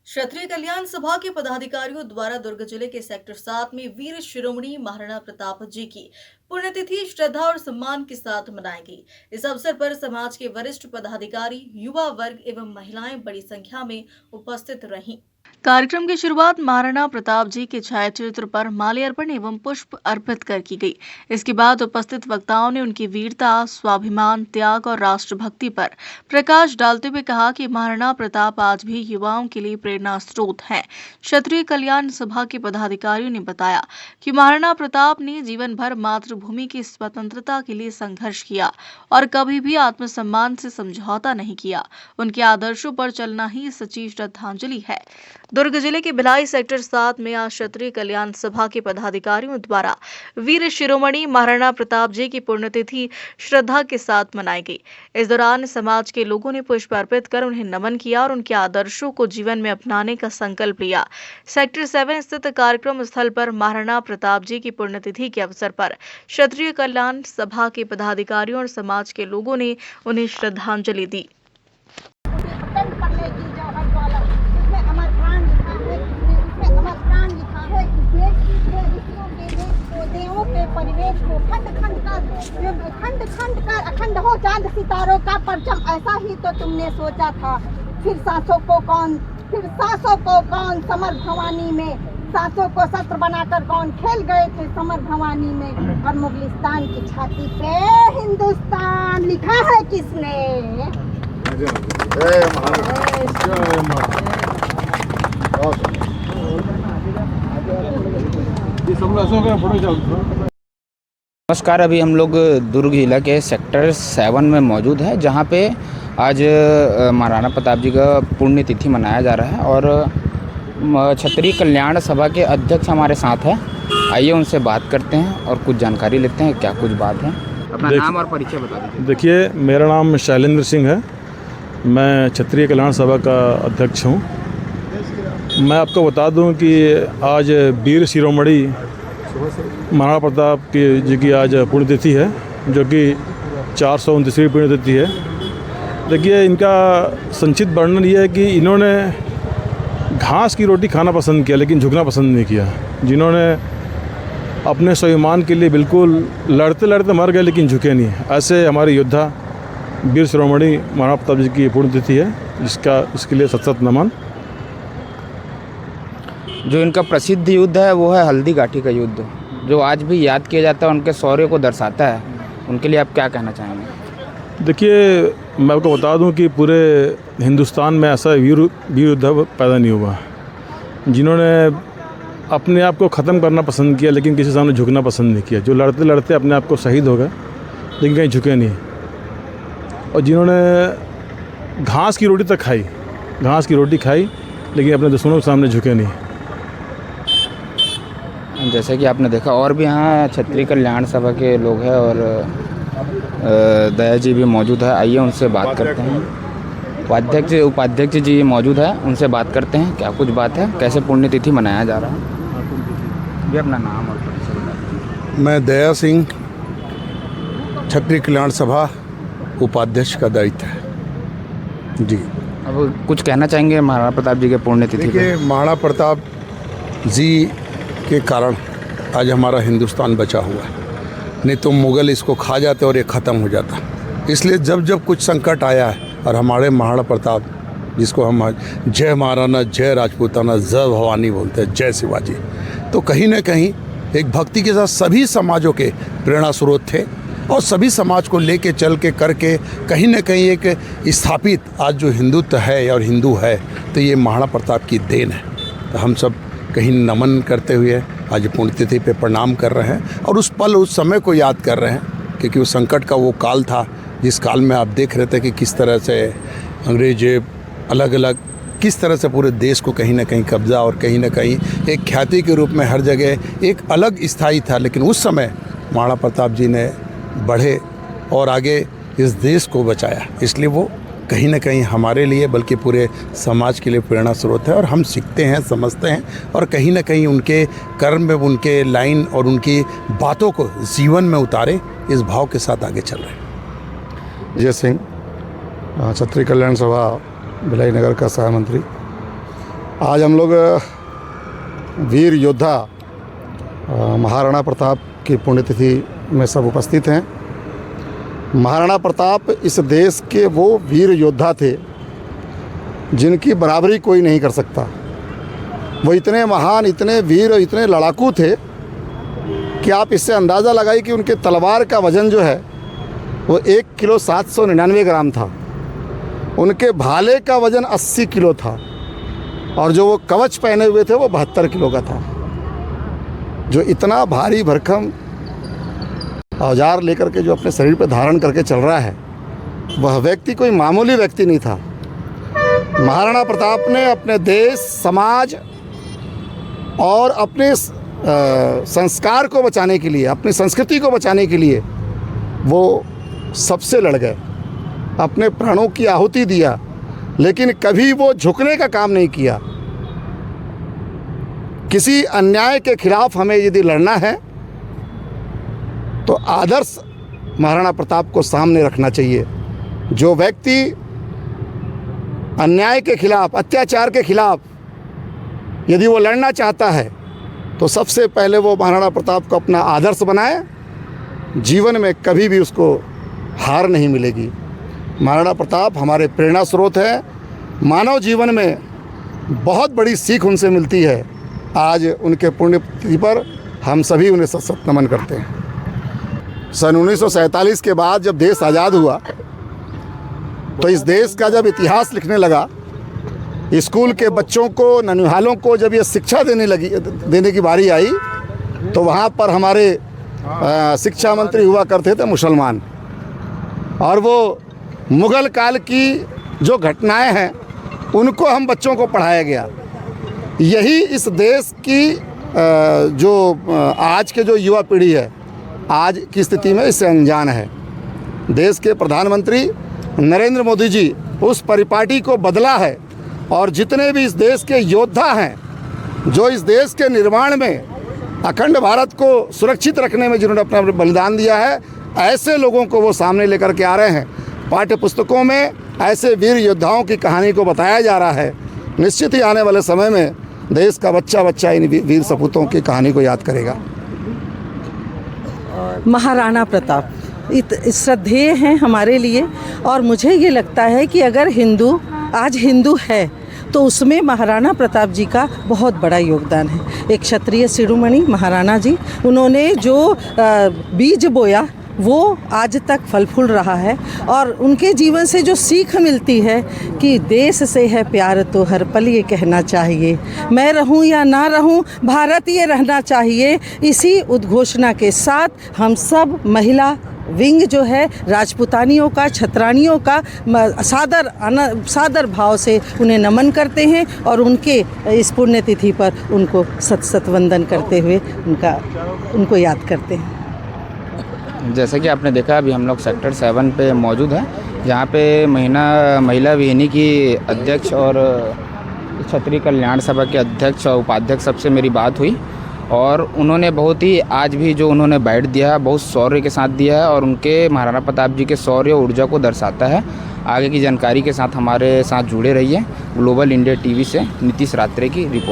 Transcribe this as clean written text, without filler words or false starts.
क्षत्रिय कल्याण सभा के पदाधिकारियों द्वारा दुर्ग जिले के सेक्टर 7 में वीर शिरोमणि महाराणा प्रताप जी की पुण्यतिथि श्रद्धा और सम्मान के साथ मनाई गई। इस अवसर पर समाज के वरिष्ठ पदाधिकारी, युवा वर्ग एवं महिलाएं बड़ी संख्या में उपस्थित रहीं। कार्यक्रम की शुरुआत महाराणा प्रताप जी के छायाचित्र पर माल्यार्पण एवं पुष्प अर्पित कर की गई। इसके बाद उपस्थित वक्ताओं ने उनकी वीरता, स्वाभिमान, त्याग और राष्ट्रभक्ति पर प्रकाश डालते हुए कहा कि महाराणा प्रताप आज भी युवाओं के लिए प्रेरणा स्रोत हैं। क्षत्रिय कल्याण सभा के पदाधिकारियों ने बताया कि महाराणा प्रताप ने जीवन भर मातृभूमि की स्वतंत्रता के लिए संघर्ष किया और कभी भी आत्मसम्मान से समझौता नहीं किया। उनके आदर्शों पर चलना ही सच्ची श्रद्धांजलि है। दुर्ग जिले के भिलाई सेक्टर 7 में आज क्षत्रिय कल्याण सभा के पदाधिकारियों द्वारा वीर शिरोमणि महाराणा प्रताप जी की पुण्यतिथि श्रद्धा के साथ मनाई गई। इस दौरान समाज के लोगों ने पुष्प अर्पित कर उन्हें नमन किया और उनके आदर्शों को जीवन में अपनाने का संकल्प लिया। सेक्टर 7 स्थित कार्यक्रम स्थल पर महाराणा प्रताप जी की पुण्यतिथि के अवसर पर क्षत्रिय कल्याण सभा के पदाधिकारियों और समाज के लोगों ने उन्हें श्रद्धांजलि दी। परिवेश को खंड खंड कर अखंड हो चांद सितारों का परचम, ऐसा ही तो तुमने सोचा था। फिर सांसों को कौन समर भवानी में, सांसों को शस्त्र बनाकर कौन खेल गए थे समर भवानी में। और मुगलिस्तान की छाती पे हिंदुस्तान लिखा है किसने? नमस्कार। अभी हम लोग दुर्ग जिला के सेक्टर 7 में मौजूद है, जहाँ पे आज महाराणा प्रताप जी का पुण्यतिथि मनाया जा रहा है और क्षत्रिय कल्याण सभा के अध्यक्ष हमारे साथ हैं। आइए उनसे बात करते हैं और कुछ जानकारी लेते हैं, क्या कुछ बात है। अपना नाम और परिचय बता दीजिए। देखिए, मेरा नाम शैलेंद्र सिंह है। मैं क्षत्रिय कल्याण सभा का अध्यक्ष हूँ। मैं आपको बता दूँ कि आज वीर शिरोमणि महाराणा प्रताप जी की आज पुण्यतिथि है, जो कि 429वीं पुण्यतिथि है। देखिए, इनका संक्षिप्त वर्णन ये है कि इन्होंने घास की रोटी खाना पसंद किया लेकिन झुकना पसंद नहीं किया। जिन्होंने अपने स्वाभिमान के लिए बिल्कुल लड़ते लड़ते मर गए लेकिन झुके नहीं, ऐसे हमारे योद्धा वीर शिरोमणि महाराणा प्रताप जी की पुण्यतिथि है, इसके लिए सत नमन। जो इनका प्रसिद्ध युद्ध है वो है हल्दी घाटी का युद्ध, जो आज भी याद किया जाता है, उनके शौर्य को दर्शाता है। उनके लिए आप क्या कहना चाहेंगे? देखिए, मैं आपको बता दूं कि पूरे हिंदुस्तान में ऐसा वीर योद्धा पैदा नहीं हुआ जिन्होंने अपने आप को ख़त्म करना पसंद किया लेकिन किसी सामने झुकना पसंद नहीं किया। जो लड़ते लड़ते अपने आप को शहीद हो गए लेकिन कहीं झुके नहीं, और जिन्होंने घास की रोटी खाई लेकिन अपने दुश्मनों के सामने झुके नहीं। जैसे कि आपने देखा, और भी यहाँ क्षत्रिय कल्याण सभा के लोग हैं और दया जी भी मौजूद है। आइए उनसे बात करते हैं। उपाध्यक्ष जी मौजूद है, उनसे बात करते हैं, क्या कुछ बात है, कैसे पुण्यतिथि मनाया जा रहा है। भी अपना नाम और परिचय बता दीजिए। मैं दया सिंह, क्षत्रिय कल्याण सभा उपाध्यक्ष का दायित्व है जी। अब कुछ कहना चाहेंगे महाराणा प्रताप जी के पुण्यतिथि पे? देखिए, महाराणा प्रताप जी के कारण आज हमारा हिंदुस्तान बचा हुआ है, नहीं तो मुग़ल इसको खा जाते और ये ख़त्म हो जाता। इसलिए जब जब कुछ संकट आया है और हमारे महाराणा प्रताप, जिसको हम जय महाराणा, जय राजपूताना, जय भवानी बोलते हैं, जय शिवाजी, तो कहीं ना कहीं एक भक्ति के साथ सभी समाजों के प्रेरणा स्रोत थे और सभी समाज को लेके चल के करके कहीं ना कहीं एक स्थापित आज जो हिंदुत्व है और हिंदू है, तो ये महाराणा प्रताप की देन है। तो हम सब कहीं नमन करते हुए आज पुण्यतिथि पे प्रणाम कर रहे हैं और उस समय को याद कर रहे हैं, क्योंकि उस संकट का वो काल था जिस काल में आप देख रहे थे कि किस तरह से अंग्रेज अलग अलग किस तरह से पूरे देश को कहीं ना कहीं कब्जा और कहीं ना कहीं एक ख्याति के रूप में हर जगह एक अलग स्थायी था। लेकिन उस समय महाराणा प्रताप जी ने बढ़े और आगे इस देश को बचाया, इसलिए वो कहीं ना कहीं हमारे लिए बल्कि पूरे समाज के लिए प्रेरणा स्रोत है। और हम सीखते हैं, समझते हैं और कहीं ना कहीं उनके कर्म में, उनके लाइन और उनकी बातों को जीवन में उतारे, इस भाव के साथ आगे चल रहे हैं। जय सिंह, क्षत्रिय कल्याण सभा भिलाई नगर का सह मंत्री। आज हम लोग वीर योद्धा महाराणा प्रताप की पुण्यतिथि में सब उपस्थित हैं। महाराणा प्रताप इस देश के वो वीर योद्धा थे जिनकी बराबरी कोई नहीं कर सकता। वो इतने महान, इतने वीर और इतने लड़ाकू थे कि आप इससे अंदाज़ा लगाइए कि उनके तलवार का वज़न जो है वो 1 किलो 799 ग्राम था। उनके भाले का वज़न 80 किलो था और जो वो कवच पहने हुए थे वो 72 किलो का था। जो इतना भारी भरकम औजार लेकर के जो अपने शरीर पर धारण करके चल रहा है, वह व्यक्ति कोई मामूली व्यक्ति नहीं था। महाराणा प्रताप ने अपने देश, समाज और अपने संस्कार को बचाने के लिए, अपनी संस्कृति को बचाने के लिए वो सबसे लड़ गए, अपने प्राणों की आहुति दिया, लेकिन कभी वो झुकने का काम नहीं किया। किसी अन्याय के खिलाफ हमें यदि लड़ना है तो आदर्श महाराणा प्रताप को सामने रखना चाहिए। जो व्यक्ति अन्याय के खिलाफ, अत्याचार के खिलाफ यदि वो लड़ना चाहता है तो सबसे पहले वो महाराणा प्रताप को अपना आदर्श बनाए। जीवन में कभी भी उसको हार नहीं मिलेगी। महाराणा प्रताप हमारे प्रेरणा स्रोत है। मानव जीवन में बहुत बड़ी सीख उनसे मिलती है। आज उनके पुण्यतिथि पर हम सभी उन्हें सत सत नमन करते हैं। सन 1947 के बाद जब देश आज़ाद हुआ तो इस देश का जब इतिहास लिखने लगा, स्कूल के बच्चों को, ननिहालों को जब ये शिक्षा देने की बारी आई तो वहाँ पर हमारे शिक्षा मंत्री हुआ करते थे मुसलमान, और वो मुग़ल काल की जो घटनाएं हैं उनको हम बच्चों को पढ़ाया गया। यही इस देश की जो आज के जो युवा पीढ़ी है, आज की स्थिति में इससे अनजान है। देश के प्रधानमंत्री नरेंद्र मोदी जी उस परिपाटी को बदला है, और जितने भी इस देश के योद्धा हैं जो इस देश के निर्माण में, अखंड भारत को सुरक्षित रखने में जिन्होंने अपना बलिदान दिया है, ऐसे लोगों को वो सामने लेकर के आ रहे हैं। पाठ्य पुस्तकों में ऐसे वीर योद्धाओं की कहानी को बताया जा रहा है। निश्चित ही आने वाले समय में देश का बच्चा बच्चा इन वीर सपूतों की कहानी को याद करेगा। महाराणा प्रताप श्रद्धेय हैं हमारे लिए, और मुझे ये लगता है कि अगर हिंदू आज हिंदू है तो उसमें महाराणा प्रताप जी का बहुत बड़ा योगदान है। एक क्षत्रिय शिरोमणि महाराणा जी, उन्होंने जो बीज बोया वो आज तक फल फूल रहा है, और उनके जीवन से जो सीख मिलती है कि देश से है प्यार तो हर पल ये कहना चाहिए, मैं रहूं या ना रहूं भारत ये रहना चाहिए। इसी उद्घोषणा के साथ हम सब महिला विंग जो है राजपूतानियों का, छत्रानियों का सादर भाव से उन्हें नमन करते हैं, और उनके इस पुण्यतिथि पर उनको सत सत वंदन करते हुए उनको याद करते हैं। जैसा कि आपने देखा, अभी हम लोग सेक्टर 7 पे मौजूद हैं, जहाँ पे महिला विहिनी की अध्यक्ष और क्षत्रिय कल्याण सभा के अध्यक्ष और उपाध्यक्ष सबसे मेरी बात हुई, और उन्होंने बहुत ही, आज भी जो उन्होंने बैठ दिया है बहुत शौर्य के साथ दिया है, और उनके महाराणा प्रताप जी के शौर्य ऊर्जा को दर्शाता है। आगे की जानकारी के साथ हमारे साथ जुड़े रहिए। ग्लोबल इंडिया टीवी से नीतीश रात्रे की रिपोर्ट।